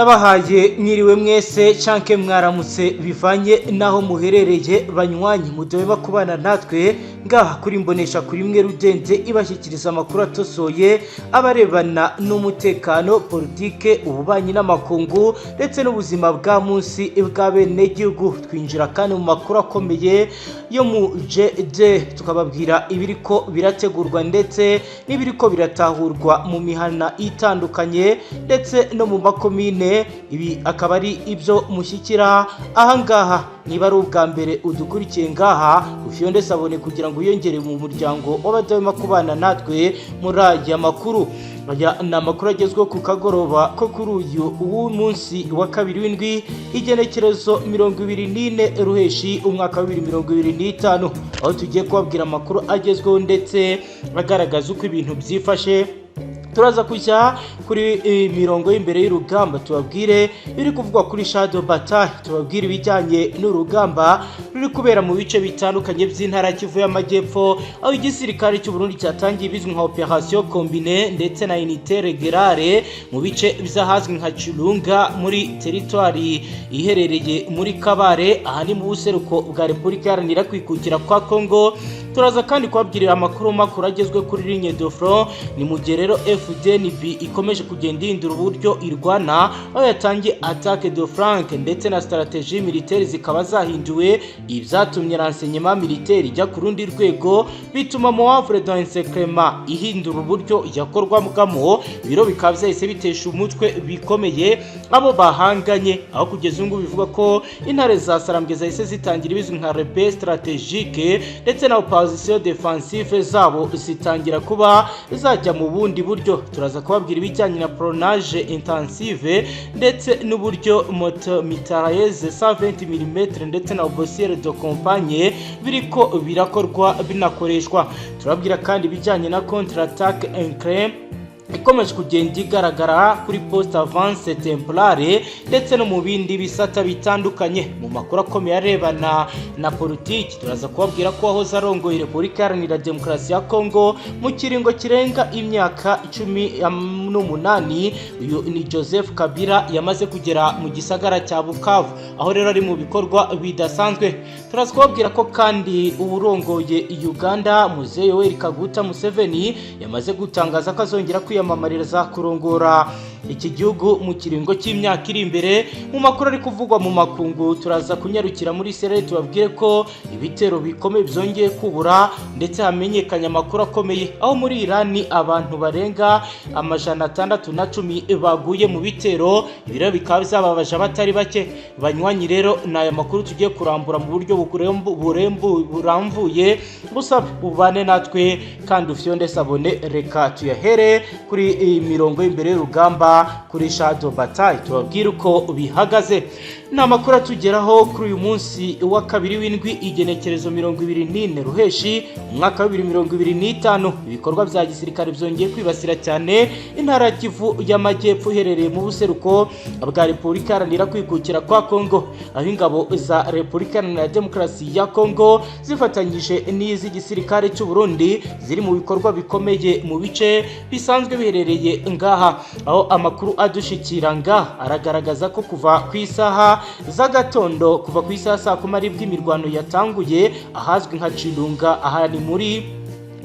Ndabahaye mwiriwe mwese canke mwaramutse bivanye naho muherereye banywanyi mudobe kubana natwe ngaha kuri mbonesha kuri mwe rudende ibashikiriza amakuru atosoye abarebana n'umutekano politike ububanyi n'amakungu ndetse n'ubuzima bwa munsi bwa bene gihugu. Twinjira kandi mu makuru akomeye yo mu JD tukababwira ibiriko birategurwa ndetse n'ibiriko biratahurwa mu mihana itandukanye ndetse no mu makomine. Ibi akaba ari ibyo mushyikira ahangaha. Niba ari ubwa mbere udukurikiye ngaha ufyonde sabone kugira ngo uyongere mu muryango w'abadahwema kubana natwe muri aya makuru. Aya ni amakuru agezweho ku kagoroba ko kuri uyu munsi wa kabiri w'indwi igenekerezo 24 ruheshi umwaka wa 2025, aho tugiye kubabwira amakuru agezweho ndetse agaragaza uko ibintu byifashe. Turaza kujya kuri mirongo y'imbere y'urugamba tubabwire biri kuvugwa kuri Shadow Bataille, tubabwire ibijyanye n'urugamba ruri kubera mu bice bitandukanye by'intara Kivu y'Amajyepfo, aho igisirikare cy'u Burundi cyatangiye bizwi nka Operation Combinée ndetse na Unité Régulière mu bice by'ahazwi nka Chilunga muri territoire iherereye muri Kabare, aha ni mu buseruko bwa Repubulika Iharanira Kwikukira kwa Congo. Turaza kandi kubabwirira amakuru makuru agezwe kuri ligne de front. Ni mu gihe rero FDNB ikomeje kugenda ihindura uburyo irwana, aho yatangiye attaque de flanc ndetse na stratégie militaire zikaba zahinduwe, ibyatumye renseignement militaire ijya ku rundi rwego, bituma Moavre dans secrement ihindura uburyo yakorwamo. Ibiro bikaba byahise bitesha umutwe bikomeye abo bahanganye, aho kugeza ubu bivuga ko intare za Sarambwe zahise zitangira ibizwi nka repère stratégique ndetse na position defensive zabo zitangira kuba zajya mu bundi buryo. Turaza kubabwira ibijyanye na pronage intensive ndetse n'uburyo moto mitrailleuse 120 mm ndetse na obosiere de compagne biriko birakorwa binakoreshwa. Turabwira kandi ibijyanye na contre attaque incrème ikomeje kugenda igaragara kuri poste avance templare ndetse no mu bindi bisata bitandukanye. Mu makuru akomeye arebana na politiki turaza kubabwira ko aho zarongoye Repubulika Iharanira Demokarasi ya Congo mu kiringo kirenga imyaka 18, uyu ni Joseph Kabila yamaze kugera mu gisagara cya Bukavu, aho rero ari mu bikorwa bidasanzwe. Turaza kubabwira ko kandi uburongoye Uganda Muzehe Yoweri Kaguta Museveni yamaze gutangaza ko azongera kwiyamamariza kurongora iki gihugu mu kiringo cy'imyaka iri imbere. Mu makuru ari kuvugwa mu makungu turaza kunyarukira muri Israel tubabwire ko ibitero bikomeye byongeye kubura ndetse hamenyekanye amakuru akomeye, aho muri Iran abantu barenga 610 baguye mu bitero. Ibiro bikaba byababaje abatari bake. Banywanyi rero naya makuru tugiye kurambura mu buryo buramvuye, busabe ubane natwe kandi ufyonde sabone. Reka tuyahere kuri mirongo y'imbere y'urugamba kuri Shadow Bataille tubabwire uko bihagaze. Ni amakuru atugeraho kuri uyu munsi wa kabiri w'indwi igenekerezo 24 ruheshi umwaka wa 2025. Ibikorwa bya gisirikare byongeye kwibasira cyane intara Kivu y'Amajyepfo iherereye mu buseruko bwa Repubulika Iharanira Kwikukira kwa Congo, aho ingabo za Repubulika Iharanira Demokarasi ya Congo zifatanyije n'izi gisirikare cy'u Burundi ziri mu bikorwa bikomeye mu bice bisanzwe biherereye ngaha. Aho amakuru adushikira ngaha aragaragaza ko kuva ku isaha z'agatondo, kuva ku isaha saa 10 aribwo imirwano yatanguye ahazwi nka Chilunga, aha ni muri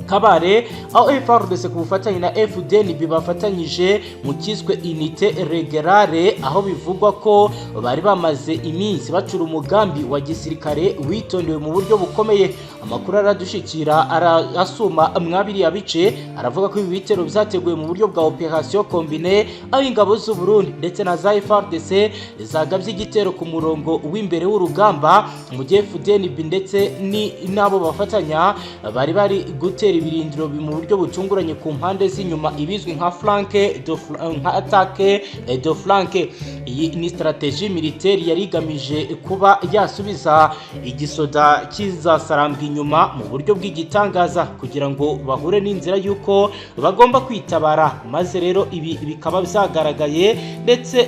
Kabare, aho FARDC ku bufatanye na FDNB bafatanyije mu kiswe Unité Régulière, aho bivugwa ko bari bamaze iminsi bacura umugambi wa gisirikare witondewe mu buryo bukomeye. Amakuru aradushikira arasuma mwabiri ya bice aravuga ko ibi bitero byateguwe mu buryo bwa Operation Combinée, aho ingabo z'u Burundi ndetse na za FARDC zagabye igitero ku murongo w'imbere w'urugamba, mu gihe FDNB ndetse n'abo bafatanya bari gutera ibirindiro mu buryo butunguranye ku mpande z'inyuma, ibizwi nka attaque de flanc. Iyi ni stratégie militaire yari igamije kuba yasubiza igisoda cy'izasarambwa inyuma mu buryo bw'igitangaza kugira ngo bahure n'inzira y'uko bagomba kwitabara, maze rero ibi bikaba byagaragaye ndetse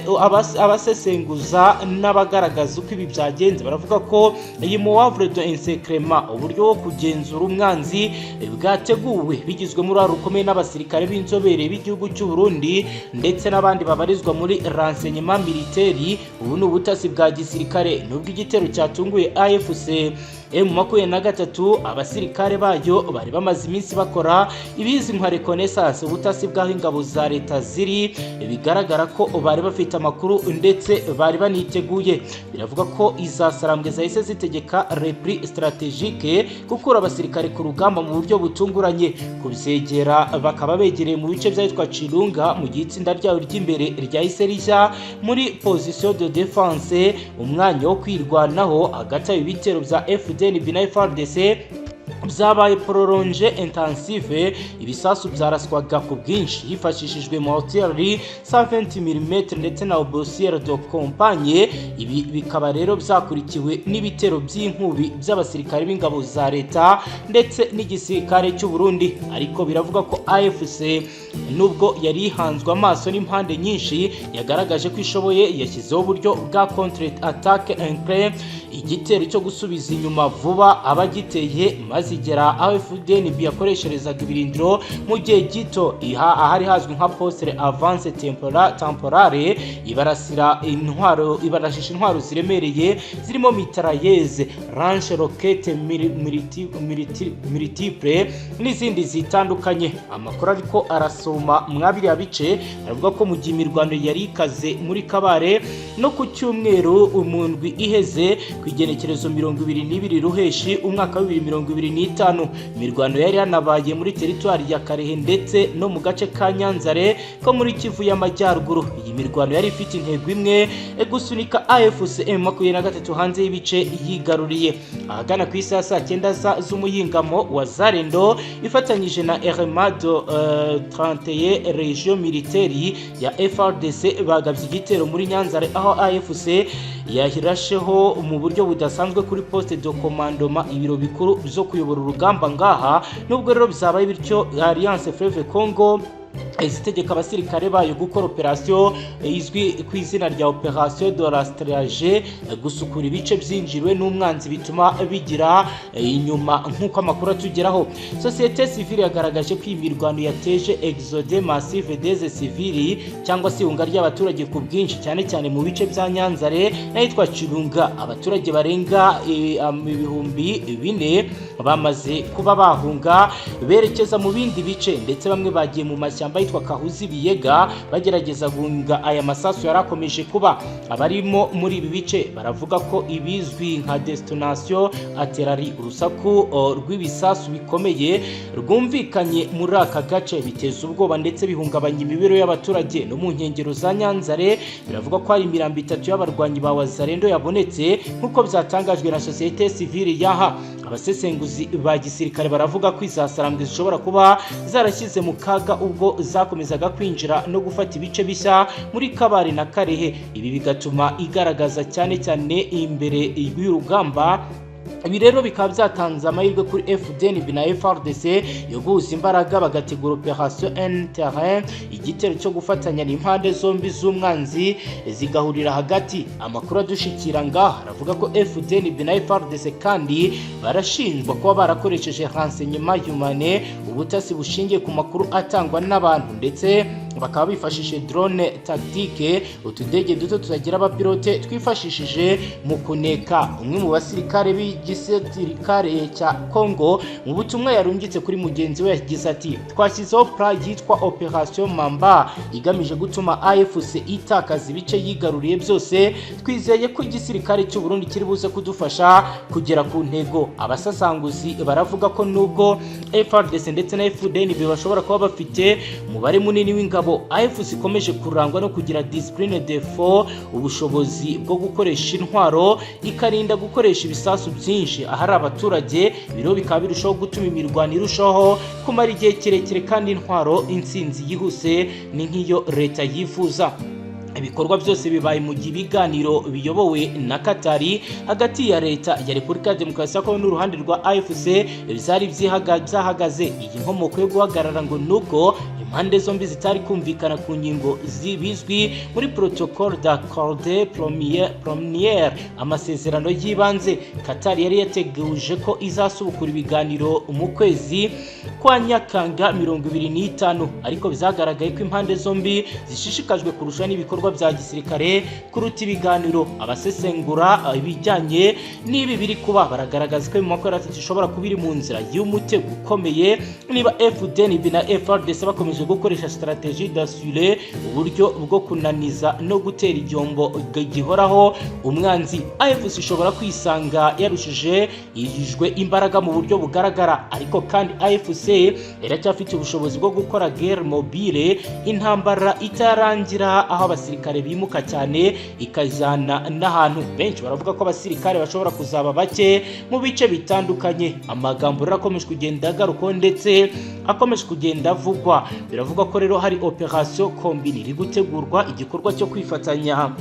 abasesenguza n'abagaragaza uko ibi byagenze baravuga ko iyi muwavre de ensekrema uburyo bwo kugenzura umwanzi bwateguwe bigizwe muri rukomeye n'abasirikare b'inzobere b'igihugu cy'u Burundi ndetse n'abandi babarizwa muri renseignement militaire. Ubu ni ubutasi bwa gisirikare nubwo igitero cyatunguye AFC M23 abasirikare bayo bari bamaze iminsi bakora ibizi nka reconnaissance ubutasi bw'aho ingabo za leta ziri, bigaragara ko bari bafite amakuru ndetse bari baniteguye. Biravuga ko izasarambwe zahise zitegeka repli strategique gukura abasirikare ku rugamba mu buryo butunguranye, kubyegera bakaba begereye mu bice byitwa Chirunga mu gitsinda ryayo ry'imbere ryahise rishya muri position de défense, umwanya wo kwirwanaho hagati y'ibitero bya FDN na FARDC byabaye prolonge intensive. Ibisasu byaraswaga ku bwinshi hifashishijwe mortieri 120 mm ndetse na obusiere de compagne. Ibi bikaba rero byakurikiwe n'ibitero by'inkubi by'abasirikare b'ingabo za leta ndetse n'igisirikare cy'u Burundi. Ariko biravuga ko AFC nubwo yari ihanzwe amaso n'impande nyinshi yagaragaje ko ishoboye, yashyizeho uburyo bwa contre attaque inclin, igitero cyo gusubiza inyuma vuba abagiteye, maze igera aho FDNB yakoresherezaga ibirindiro mu gihe gito ahari hazwi nka poste avance temporale, ibarashisha intwaro ziremereye zirimo mitrailleuse, range roquette multiple n'izindi zitandukanye. Amakuru ariko arasoma mwabiri bice aravuga ko mu gihe imirwano yari ikaze muri Kabare no ku cyumweru umundwi iheze ku igenekerezo 22 Ruheshi umwaka wa 2025, imirwano yari yanabaye muri teritwari ya Karehe ndetse no mu gace ka Nyanzare ko muri Kivu y'Amajyaruguru. Iyi mirwano yari ifite intego imwe, gusunika AFC M23 hanze y'ibice yigaruriye. Ahagana ku isaha saa 9 z'umuyingamo wa Zarendo ifatanyije na RMADO 31 region militaire ya FARDC bagabye igitero muri Nyanzare aho AFC yahirasheho mu buryo budasanzwe kuri poste de commandement ibiro bikuru byo kuyobora urugamba ngaha. Nubwo rero bizabaye bityo Alliance Fleuve Congo izitegeka abasirikare bayo gukora operation izwi ku izina rya Operation de la Strage, gusukura ibice byinjiriwe n'umwanzi bituma bigira inyuma nk'uko amakuru atugeraho. Societe civile yagaragaje ko imirwano yateje exode massive des civils cyangwa se ihunga ry'abaturage ku bwinshi cyane cyane mu bice bya Nyanzare n'ahitwa Chirunga. Abaturage barenga 4,000 bamaze kuba bahunga berekeza mu bindi bice ndetse bamwe bagiye mu mashyamba yitwa Kahuzi Biyega bagerageza guhunga aya masasu yarakomeje kuba. Abarimo muri ibi bice baravuga ko ibizwi nka destination aterari urusaku rw'ibisasu bikomeye rwumvikanye muri aka gace biteza ubwoba ndetse bihungabanya imibereho y'abaturage no mu nkengero za Nyanzare. Biravuga ko hari imirambo 3 y'abarwanyi ba Wazalendo yabonetse nk'uko byatangajwe na societe civile yaha. Abasesenguzi ba gisirikare baravuga ko izasarambwe zishobora kuba zarashyize mu kaga ubwo zakomezaga kwinjira no gufata ibice bishya muri Kabare na Karehe. Ibi bigatuma igaragaza cyane cyane imbere y'urugamba. Ibi rero bikaba byatanze amahirwe kuri FDNB na FARDC yo guhuza imbaraga bagategura operation terrain, igitero cyo gufatanya n'impande zombi z'umwanzi zigahurira hagati. Amakuru adushikira ngaha aravuga ko FDNB na FARDC kandi barashinjwa kuba barakoresheje renseignement humain, ubutasi bushingiye ku makuru atangwa n'abantu ndetse bakaba bifashishije drone tactique, utudege duto tutagira abapilote twifashishije mu kuneka. Umwe mu basirikare b'igisirikare cya Congo mu butumwa yarungitse kuri mugenzi we yagize ati twashyizeho plan yitwa Operation Mamba igamije gutuma AFC itakaza ibice yigaruriye byose. Twizeye ko igisirikare cy'u Burundi kiri buze kudufasha kugera ku ntego. Abasasanguzi baravuga ko nubwo FARDC ndetse na FDNB bashobora kuba bafite umubare munini w'ingabo, AFC ikomeje kurangwa no kugira discipline de fort, ubushobozi bwo gukoresha intwaro ikarinda gukoresha ibisasu byinshi ahari abaturage. Biro bikaba birushaho gutuma imirwano irushaho kumara igihe kirekire kandi intwaro intsinzi yihuse ni nk'iyo leta yifuza. ibikorwa byose bibaye mu gihe ibiganiro biyobowe na Katari hagati ya leta ya Repubulika ya Demokarasi ya Kongo n'uruhande rwa AFC byari byahagaze. Iyi nkomoko yo guhagarara ngo nuko impande zombi zitari kumvikana ku ngingo zibizwi muri protocole d'accord de première, amasezerano y'ibanze. Katari yari yateguje ko izasubukura ibiganiro mu kwezi kwa Nyakanga 2025, ariko bizagaragaye ko impande zombi zishishikajwe kurusha n'ibikorwa bya gisirikare kuruta ibiganiro. Abasesengura ibijyanye n'ibi biri kuba baragaragaza ko mu makuru ishobora kuba iri mu nzira y'umutego ukomeye niba FDNB na FARDC bakomeje gukoresha strategie d'assurer uburyo bwo kunaniza no gutera igihombo gihoraho umwanzi. AFC ishobora kwisanga yarushije yijwe imbaraga mu buryo bugaragara, ariko kandi AFC iracyafite ubushobozi bwo gukora guerre mobile, intambara itarangira aho abasirikare bimuka cyane ikajyana n'ahantu. Benshi baravuga ko abasirikare bashobora kuzaba bake mu bice bitandukanye. Amagambo rakomeje kugenda agaruka ndetse akomeje kugenda avugwa. Biravugwa ko rero hari operation combine iri gutegurwa, igikorwa cyo kwifatanya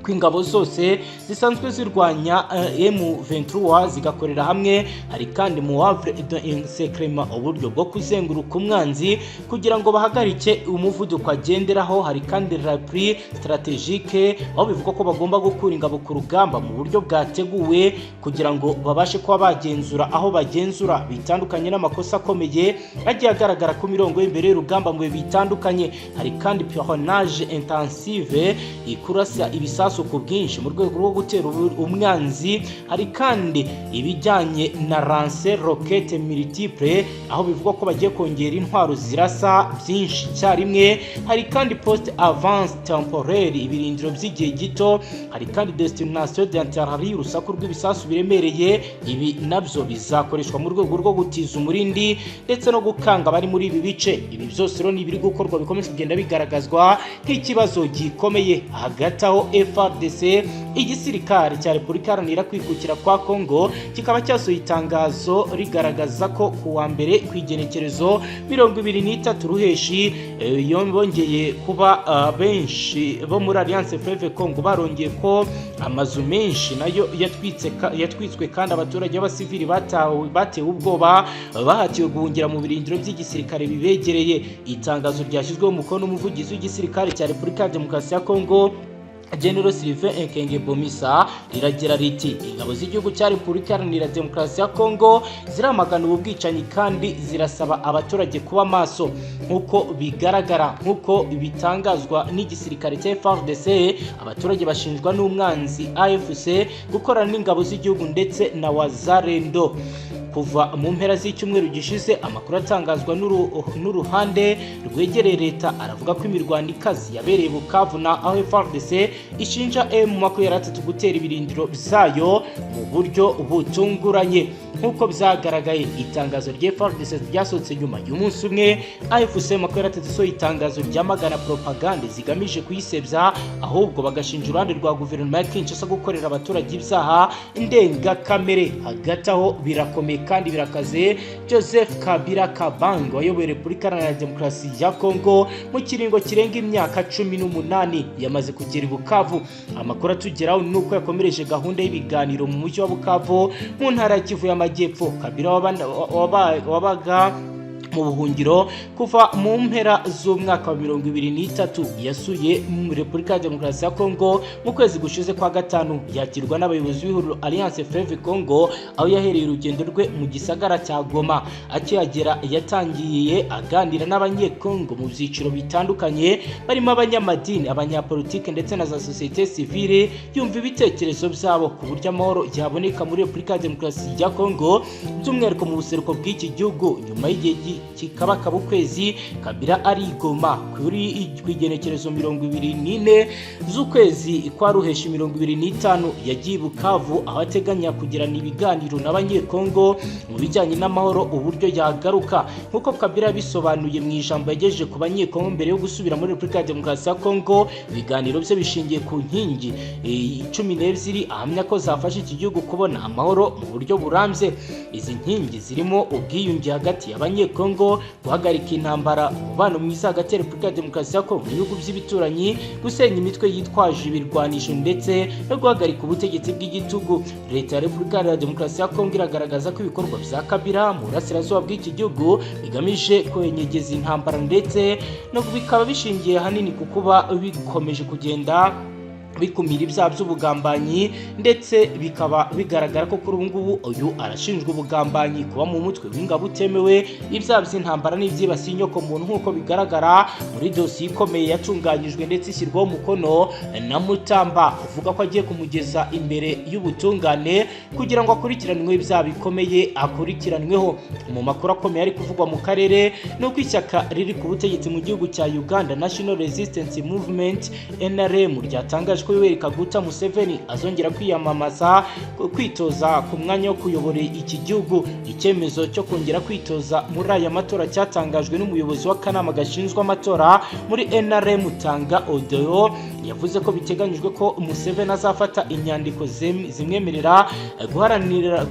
kw'ingabo zose zisanzwe zirwanya M23 zigakorera hamwe. Hari kandi mu havre d'encerclement, uburyo bwo kuzenguruka umwanzi kugira ngo bahagarike umuvuduko agenderaho. Hari kandi repli strategique, aho bivuga ko bagomba gukura ingabo ku rugamba mu buryo bwateguwe kugira ngo babashe kuba bagenzura aho bagenzura, bitandukanye n'amakosa akomeye agiye agaragara ku mirongo y'imbere y'urugamba mu bitandukanye. Hari kandi pionnage intensive, ikurasa ibisasu ku bwinshi mu rwego rwo gutera umwanzi. Hari kandi ibijyanye na lance roquette multiple, aho bivugwa ko bagiye kongera intwaro zirasa byinshi cyarimwe. Hari kandi post avance temporaire, ibirindiro by'igihe gito. Hari kandi destination d'intérêt, urusaku rw'ibisasu biremereye. Ibi nabyo bizakoreshwa mu rwego rwo gutiza umurindi ndetse no gukanga bari muri ibi bice. Ibi byose rero ni biri gukorwa, bikomeje kugenda bigaragazwa nk'ikibazo gikomeye. Hagati aho FARDC, igisirikare cya Repubulika Iharanira Kwikukira kwa Kongo, kikaba cyasohoye itangazo rigaragaza ko ku wa mbere kw'igenekerezo 23 Ruheshi yongeye kuba benshi bo muri Alliance Fleuve Congo barongeye ko amazu menshi nayo yatwitswe kandi abaturage b'abasivili batewe ubwoba bahatiwe guhungira mu birindiro by'igisirikare bibegereye. Itangazo ryashyizweho umukono n'umuvugizi w'igisirikare cya Repubulika ya Demokarasi ya Kongo, General Sylvain Ekenge Bomisa, riragira riti ingabo z'igihugu cya Repubulika Iharanira Demokarasi ya Kongo ziramagana ubu bwicanyi kandi zirasaba abaturage kuba maso. Nk'uko bigaragara, nk'uko bitangazwa n'igisirikare cya FARDC, abaturage bashinjwa n'umwanzi AFC gukorana n'ingabo z'igihugu ndetse na Wazalendo. Kuva mu mpera z'icyumweru gishize, amakuru atangazwa n'uruhande rwegereye leta aravuga ko imirwano ikazi yabereye Bukavu na aho FARDC ishinja M23 gutera ibirindiro byayo mu buryo butunguranye. Nk'uko byagaragaye, itangazo rya FARDC ryasohotse nyuma y'umunsi umwe AFC M23 isohoye itangazo ryamagana propagande zigamije kuyisebya, ahubwo bagashinja uruhande rwa guverinoma ya Kinshasa gukorera abaturage ibyaha ndengakamere. Hagati aho birakomeye kandi birakaze. Joseph Kabila Kabange wayoboye Repubulika Iharanira Demokarasi ya Kongo mu kiringo kirenga imyaka 18 yamaze kugera i Bukavu. Amakuru atugeraho ni uko yakomereje gahunda y'ibiganiro mu mujyi wa Bukavu mu ntara ya Kivu y'Amajyepfo. Kabila wabaga mu buhungiro kuva mu mpera z'umwaka wa 2023 yasuye mu Repubulika ya Demokarasi ya Kongo mu kwezi gushize kwa gatanu. Yakirwa n'abayobozi b'ihuriro Alliance Fleuve Congo, aho yahereye urugendo rwe mu gisagara cya Goma. Akihagera yatangiye aganira n'abanyekongo mu byiciro bitandukanye, barimo abanyamadini, abanyapolitike ndetse na za societe civile, yumva ibitekerezo byabo ku buryo amahoro yaboneka muri Repubulika ya Demokarasi ya Kongo, by'umwihariko mu buseruko bw'iki gihugu. Nyuma y'igihe kikabaka ukwezi, Kabila ari Goma kuri igenekerezo 24 z'ukwezi kwa Ruheshi 2025 yagiye Bukavu, aho ateganya kugirana ibiganiro n'abanyekongo mu bijyanye n'amahoro uburyo yagaruka. Nk'uko Kabila bisobanuye mu ijambo yagejeje ku banyekongo mbere yo gusubira muri Repubulika ya Demokarasi ya Kongo, ibiganiro bye bishingiye ku nkingi 12 ahamya ko zafasha iki gihugu kubona amahoro mu buryo burambye. Izi nkingi zirimo ubwiyunge hagati y'abanyekongo Kongo, guhagarika intambara, umubano mwiza hagati ya Repubulika ya Demokarasi ya Kongo n'ibihugu by'ibituranyi, gusenya imitwe yitwaje ibirwanisho ndetse no guhagarika ubutegetsi bw'igitugu. Leta ya Repubulika ya Demokarasi ya Kongo iragaragaza ko ibikorwa bya Kabila mu burasirazuba bw'iki gihugu bigamije kwenyegeza intambara ndetse no bikaba bishingiye hanini ku kuba bikomeje kugenda bikumira ibyaha by'ubugambanyi, ndetse bikaba bigaragara ko kuri ubu ngubu uyu arashinjwa ubugambanyi, kuba mu mutwe w'ingabo utemewe, ibyaha by'intambara n'ibyibasiye inyoko muntu nk'uko bigaragara muri dosiye ikomeye yatunganyijwe ndetse ishyirwaho umukono na Mutamba, uvuga ko agiye kumugeza imbere y'ubutungane kugira ngo akurikiranweho ibyaha bikomeye akurikiranweho. Mu makuru akomeye ari kuvugwa mu karere ni uko ishyaka riri ku butegetsi mu gihugu cya Uganda National Resistance Movement NRM ryatangaje ko Yoweri Kaguta Museveni azongera kwiyamamaza kwitoza ku mwanya wo kuyobora iki gihugu. Icyemezo cyo kongera kwitoza muri aya matora cyatangajwe n'umuyobozi w'akanama gashinzwe amatora muri NRM Tanga Odeyo, yavuze ko biteganyijwe ko Museveni azafata inyandiko zimwemerera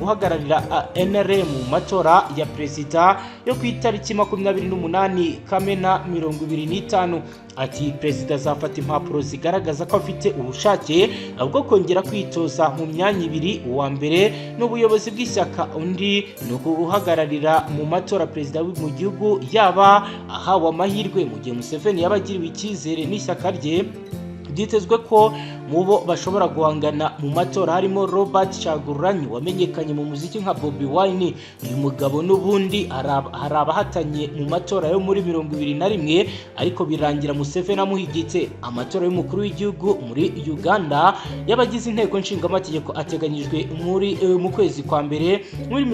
guhagararira NRM mu matora ya perezida yo ku itariki 28 Kamena 2025. Ati perezida azafata impapuro zigaragaza ko afite ubushake bwo kongera kwitoza mu myanya ibiri, uwa mbere n'ubuyobozi bw'ishyaka, undi ni ukuhagararira mu matora perezida mu gihugu yaba ahawe amahirwe mu gihe Museveni yabagiriwe icyizere n'ishyaka rye. Byitezwe ko mu bo bashobora guhangana mu matora harimo Robert Chagulanyi wamenyekanye mu muziki nka Bobi Wine. Uyu mugabo n'ubundi hari abahatanye mu matora yo muri 2021 ariko birangira Museveni amuhigitse. Amatora y'umukuru w'igihugu muri Uganda y'abagize inteko nshingamategeko ateganyijwe mu kwezi kwa mbere muri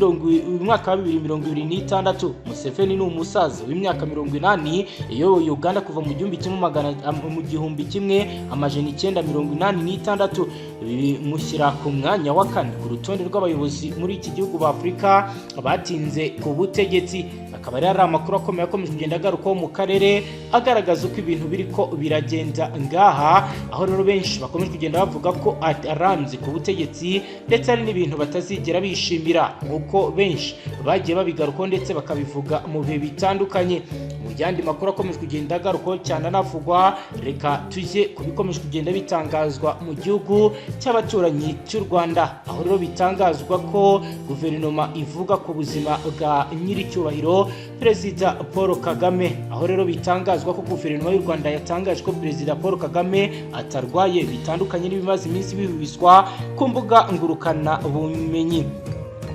mwaka wa 2026. Museveni ni umusaza w'imyaka 80 yayoboye Uganda kuva mu 1986 bimushyira ku mwanya wa kane ku rutonde rw'abayobozi muri iki gihugu b'Afurika batinze ku butegetsi. Akaba ari amakuru akomeye akomeje kugenda agarukaho mu karere agaragaza uko ibintu biriko biragenda ngaha, aho rero benshi bakomeje kugenda bavuga ko arambye ku butegetsi ndetse ari n'ibintu batazigera bishimira, nk'uko benshi bagiye babigarukaho ndetse bakabivuga mu bihe bitandukanye. Mu yandi makuru akomeje kugenda agarukaho cyane anavugwa, reka tujye kubikomeje kugenda bitangazwa mu gihugu cy'abaturanyi cy'u Rwanda, aho rero bitangazwa ko guverinoma ivuga ku buzima bwa nyiricyubahiro Perezida Paul Kagame, aho rero bitangazwa ko guverinoma y'u Rwanda yatangaje ko Perezida Paul Kagame atarwaye, bitandukanye n'ibimaze iminsi bibiswa ku mbuga ngurukana bumenyi.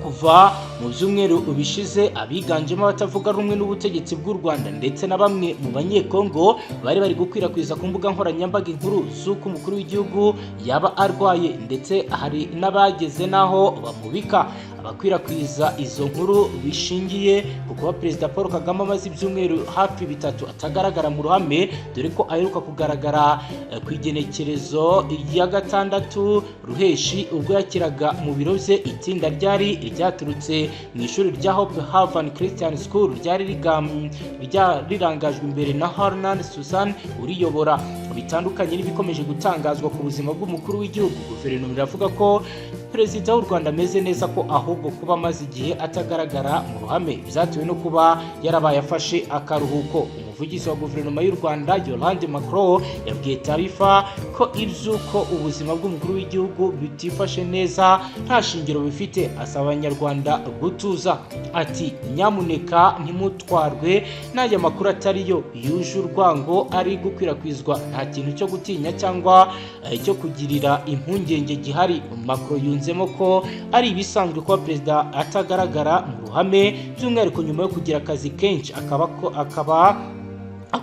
Kuva mu byumweru bishize abiganjemo abatavuga rumwe n'ubutegetsi bw'u Rwanda ndetse na bamwe mu banyekongo bari gukwirakwiza ku mbuga nkoranyambaga inkuru z'uko umukuru w'igihugu yaba arwaye, ndetse hari n'abageze naho bamubika. Abakwirakwiza izo nkuru bishingiye ku kuba Perezida Paul Kagame amaze ibyumweru hafi 3 atagaragara mu ruhame, dore ko aheruka kugaragara ku igenekerezo ya 6 Ruheshi ubwo yakiraga mu biro bye itsinda ryari ryaturutse mu ishuri rya Hope Haven Christian School ryari rirangajwe imbere na Harnan Susan uriyobora. Bitandukanye n'ibikomeje gutangazwa ku buzima bw'umukuru w'igihugu, guverinoma iravuga ko Perezida w'u Rwanda ameze neza, ko ahubwo kuba amaze igihe atagaragara mu ruhame byatewe no kuba yarabaye afashe akaruhuko. Umuvugizi wa guverinoma y'u Rwanda Yolande Macron yabwiye Tarifa ko iby'uko ubuzima bw'umukuru w'igihugu bitifashe neza nta shingiro bifite, asaba abanyarwanda gutuza. Ati nyamuneka ntimutwarwe n'aya makuru atariyo yuje urwango ari gukwirakwizwa, nta kintu cyo gutinya cyangwa cyo kugirira impungenge gihari. Macron yunzemo ko ari ibisanzwe kuba perezida atagaragara mu ruhame, by'umwihariko nyuma yo kugira akazi kenshi, akaba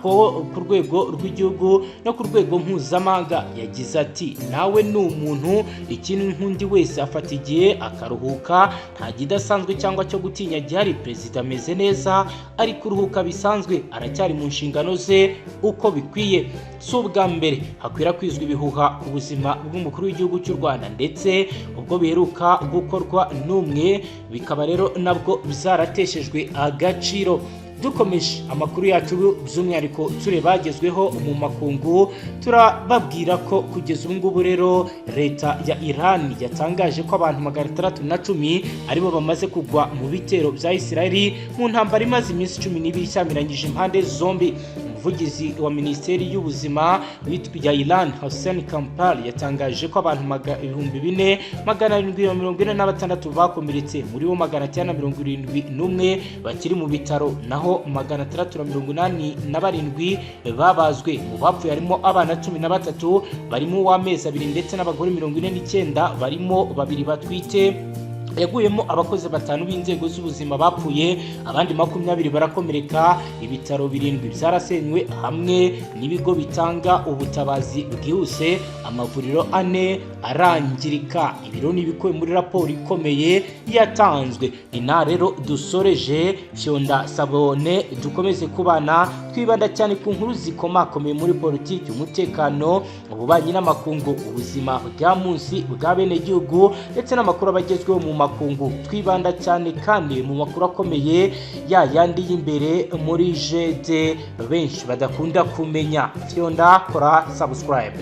ku rwego rw'igihugu no ku rwego mpuzamahanga. Yagize ati nawe ni umuntu ikintu nk'undi wese afata igihe akaruhuka, nta kidasanzwe cyangwa cyo gutinya gihari. Perezida ameze neza, ari kuruhuka bisanzwe, aracyari mu nshingano ze uko bikwiye. Si ubwa mbere hakwirakwizwa ibihuha ku buzima bw'umukuru w'igihugu cy'u Rwanda, ndetse ubwo biheruka gukorwa n'umwe bikaba rero nabwo bizarateshejwe agaciro. dukomeje amakuru yacu by'umwihariko turebagezweho mu makungu turababwira ko kugeza ubu ngubu rero leta ya Iran yatangaje ko abantu 610 aribo bamaze kugwa mu bitero bya Israeli mu ntambara imaze iminsi 12 cyamiranyije impande zombi. Umuvugizi wa Minisiteri y'Ubuzima ya Iran Hossein Kampal yatangaje ko abantu 4746 bakomeretse muri bo 971 bakiri mu bitaro naho 687 babazwe. Mu bapfuye harimo abana 13 barimo uw'amezi 2 ndetse n'abagore 49 barimo 2 batwite. Yaguyemo abakozi 5 b'inzego z'ubuzima bapfuye, abandi 20 barakomereka. Ibitaro 7 byarasenywe hamwe n'ibigo bitanga ubutabazi bwihuse, amavuriro 4 arangirika. Ibiro nibikuwe muri raporo ikomeye yatanzwe. Ina rero dusoreje Fyonda Sabone, dukomeze kubana twibanda cyane ku nkuru zikomakomeye muri politiki, umutekano, ububanyi n'amakungu, ubuzima bwa munsi bwa bene gihugu ndetse n'amakuru abagezweho mu makungu. Twibanda cyane kandi mu makuru akomeye yandi y'imbere muri jede benshi badakunda kumenya. Fyonda kora subscribe.